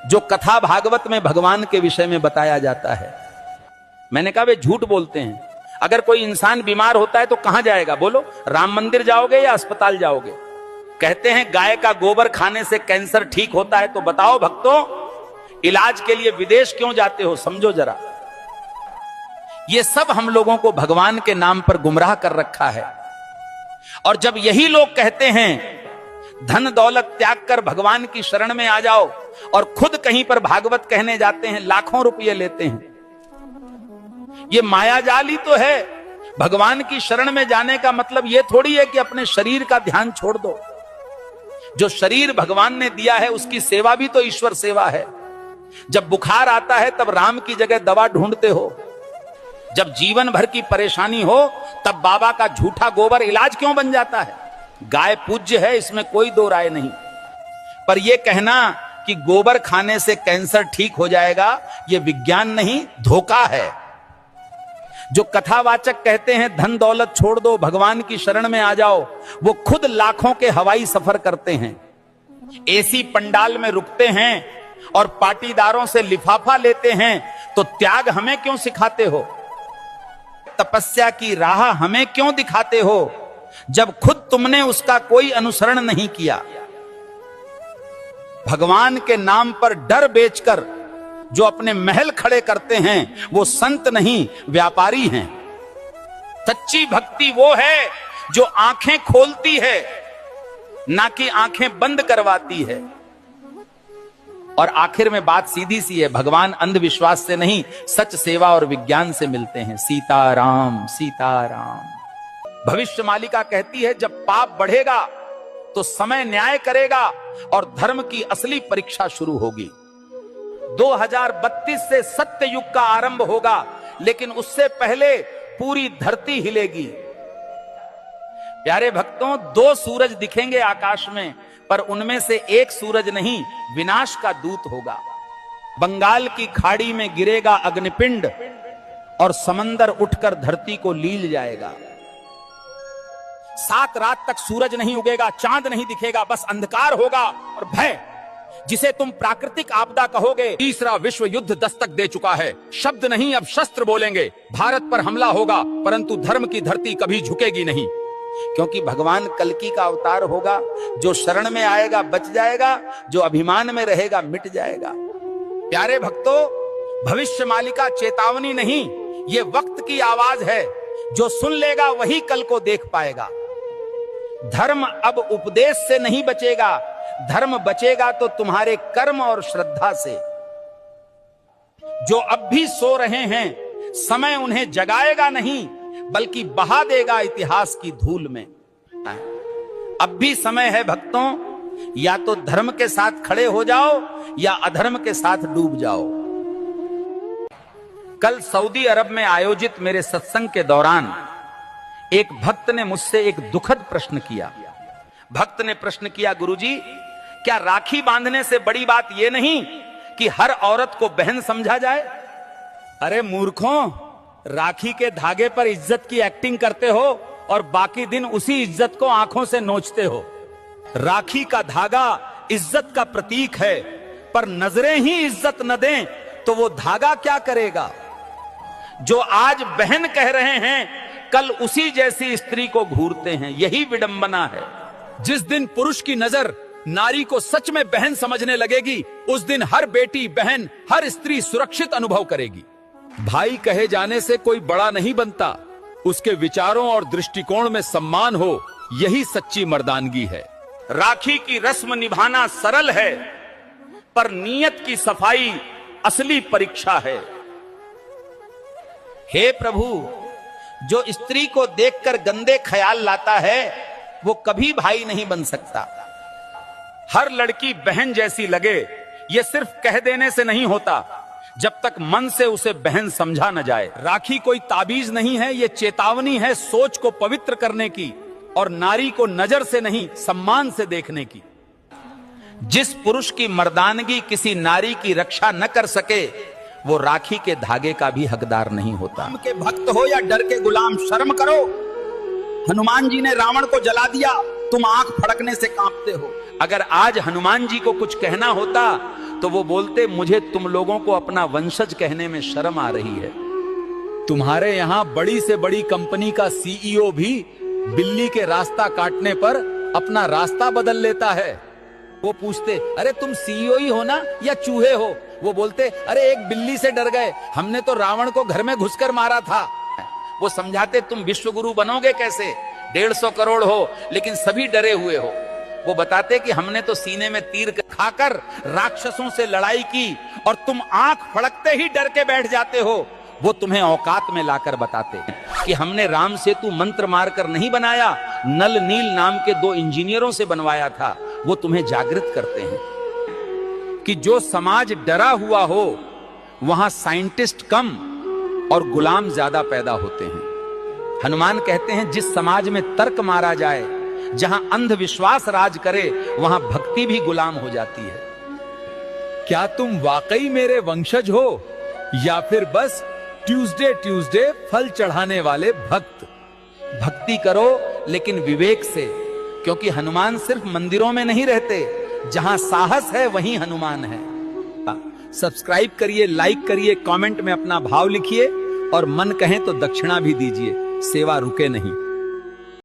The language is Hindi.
जो कथा भागवत में भगवान के विषय में बताया जाता है। मैंने कहा वे झूठ बोलते हैं। अगर कोई इंसान बीमार होता है तो कहां जाएगा बोलो? राम मंदिर जाओगे या अस्पताल जाओगे? कहते हैं गाय का गोबर खाने से कैंसर ठीक होता है, तो बताओ भक्तों, इलाज के लिए विदेश क्यों जाते हो? समझो जरा। ये सब हम लोगों को भगवान के नाम पर गुमराह कर रखा है। और जब यही लोग कहते हैं धन दौलत त्याग कर भगवान की शरण में आ जाओ, और खुद कहीं पर भागवत कहने जाते हैं, लाखों रुपये लेते हैं। ये मायाजाल ही तो है। भगवान की शरण में जाने का मतलब यह थोड़ी है कि अपने शरीर का ध्यान छोड़ दो। जो शरीर भगवान ने दिया है उसकी सेवा भी तो ईश्वर सेवा है। जब बुखार आता है तब राम की जगह दवा ढूंढते हो। जब जीवन भर की परेशानी हो तब बाबा का झूठा गोबर इलाज क्यों बन जाता है? गाय पूज्य है, इसमें कोई दो राय नहीं, पर यह कहना कि गोबर खाने से कैंसर ठीक हो जाएगा, यह विज्ञान नहीं, धोखा है। जो कथावाचक कहते हैं धन दौलत छोड़ दो, भगवान की शरण में आ जाओ, वो खुद लाखों के हवाई सफर करते हैं, एसी पंडाल में रुकते हैं और पाटीदारों से लिफाफा लेते हैं। तो त्याग हमें क्यों सिखाते हो? तपस्या की राह हमें क्यों दिखाते हो, जब खुद तुमने उसका कोई अनुसरण नहीं किया? भगवान के नाम पर डर बेचकर जो अपने महल खड़े करते हैं वो संत नहीं, व्यापारी हैं। सच्ची भक्ति वो है जो आंखें खोलती है, ना कि आंखें बंद करवाती है। और आखिर में बात सीधी सी है, भगवान अंधविश्वास से नहीं, सच सेवा और विज्ञान से मिलते हैं। सीताराम सीताराम। भविष्य मालिका कहती है जब पाप बढ़ेगा तो समय न्याय करेगा और धर्म की असली परीक्षा शुरू होगी। 2032 से सत्य युग का आरंभ होगा, लेकिन उससे पहले पूरी धरती हिलेगी। प्यारे भक्तों, 2 सूरज दिखेंगे आकाश में, पर उनमें से एक सूरज नहीं, विनाश का दूत होगा। बंगाल की खाड़ी में गिरेगा अग्निपिंड और समंदर उठकर धरती को लील जाएगा। 7 रात तक सूरज नहीं उगेगा, चांद नहीं दिखेगा, बस अंधकार होगा और भय, जिसे तुम प्राकृतिक आपदा कहोगे। तीसरा विश्व युद्ध दस्तक दे चुका है। शब्द नहीं, अब शस्त्र बोलेंगे। भारत पर हमला होगा, परंतु धर्म की धरती कभी झुकेगी नहीं, क्योंकि भगवान कल्कि का अवतार होगा। जो शरण में आएगा बच जाएगा, जो अभिमान में रहेगा मिट जाएगा। प्यारे भक्तों, भविष्य मालिका चेतावनी नहीं, ये वक्त की आवाज है। जो सुन लेगा वही कल को देख पाएगा। धर्म अब उपदेश से नहीं बचेगा, धर्म बचेगा तो तुम्हारे कर्म और श्रद्धा से। जो अब भी सो रहे हैं, समय उन्हें जगाएगा नहीं, बल्कि बहा देगा इतिहास की धूल में। अब भी समय है भक्तों, या तो धर्म के साथ खड़े हो जाओ या अधर्म के साथ डूब जाओ। कल सऊदी अरब में आयोजित मेरे सत्संग के दौरान एक भक्त ने मुझसे एक दुखद प्रश्न किया। भक्त ने प्रश्न किया, गुरुजी, क्या राखी बांधने से बड़ी बात यह नहीं कि हर औरत को बहन समझा जाए? अरे मूर्खों, राखी के धागे पर इज्जत की एक्टिंग करते हो और बाकी दिन उसी इज्जत को आंखों से नोचते हो। राखी का धागा इज्जत का प्रतीक है, पर नजरें ही इज्जत न दें तो वो धागा क्या करेगा? जो आज बहन कह रहे हैं, कल उसी जैसी स्त्री को घूरते हैं। यही विडंबना है। जिस दिन पुरुष की नजर नारी को सच में बहन समझने लगेगी, उस दिन हर बेटी, बहन, हर स्त्री सुरक्षित अनुभव करेगी। भाई कहे जाने से कोई बड़ा नहीं बनता, उसके विचारों और दृष्टिकोण में सम्मान हो, यही सच्ची मर्दानगी है। राखी की रस्म निभाना सरल है, पर नीयत की सफाई असली परीक्षा है। हे प्रभु, जो स्त्री को देखकर गंदे ख्याल लाता है वो कभी भाई नहीं बन सकता। हर लड़की बहन जैसी लगे, ये सिर्फ कह देने से नहीं होता, जब तक मन से उसे बहन समझा न जाए। राखी कोई ताबीज नहीं है, ये चेतावनी है सोच को पवित्र करने की और नारी को नजर से नहीं सम्मान से देखने की। जिस पुरुष की मर्दानगी किसी नारी की रक्षा न कर सके, वो राखी के धागे का भी हकदार नहीं होता। राम के भक्त हो या डर के गुलाम, शर्म करो। हनुमान जी ने रावण को जला दिया, तुम आंख फड़कने से कांपते हो। अगर आज हनुमान जी को कुछ कहना होता तो वो बोलते, मुझे तुम लोगों को अपना वंशज कहने में शर्म आ रही है। तुम्हारे यहां बड़ी से बड़ी कंपनी का सीईओ भी बिल्ली के रास्ता काटने पर अपना रास्ता बदल लेता है। वो पूछते, अरे तुम सीईओ ही हो ना या चूहे हो? वो बोलते, अरे एक बिल्ली से डर गए, हमने तो रावण को घर में घुसकर मारा था। वो समझाते, तुम विश्वगुरु बनोगे कैसे? 150 करोड़ हो लेकिन सभी डरे हुए हो। वो बताते कि हमने तो सीने में तीर खाकर राक्षसों से लड़ाई की और तुम आंख फड़कते ही डर के बैठ जाते हो। वो तुम्हें औकात में लाकर बताते कि हमने राम सेतु मंत्र मारकर नहीं बनाया, नल नील नाम के 2 इंजीनियरों से बनवाया था। वो तुम्हें जागृत करते हैं कि जो समाज डरा हुआ हो वहां साइंटिस्ट कम और गुलाम ज्यादा पैदा होते हैं। हनुमान कहते हैं, जिस समाज में तर्क मारा जाए, जहां अंधविश्वास राज करे, वहां भक्ति भी गुलाम हो जाती है। क्या तुम वाकई मेरे वंशज हो या फिर बस ट्यूसडे फल चढ़ाने वाले भक्त? भक्ति करो लेकिन विवेक से, क्योंकि हनुमान सिर्फ मंदिरों में नहीं रहते, जहां साहस है वहीं हनुमान है। सब्सक्राइब करिए, लाइक करिए, कमेंट में अपना भाव लिखिए और मन कहें तो दक्षिणा भी दीजिए। सेवा रुके नहीं।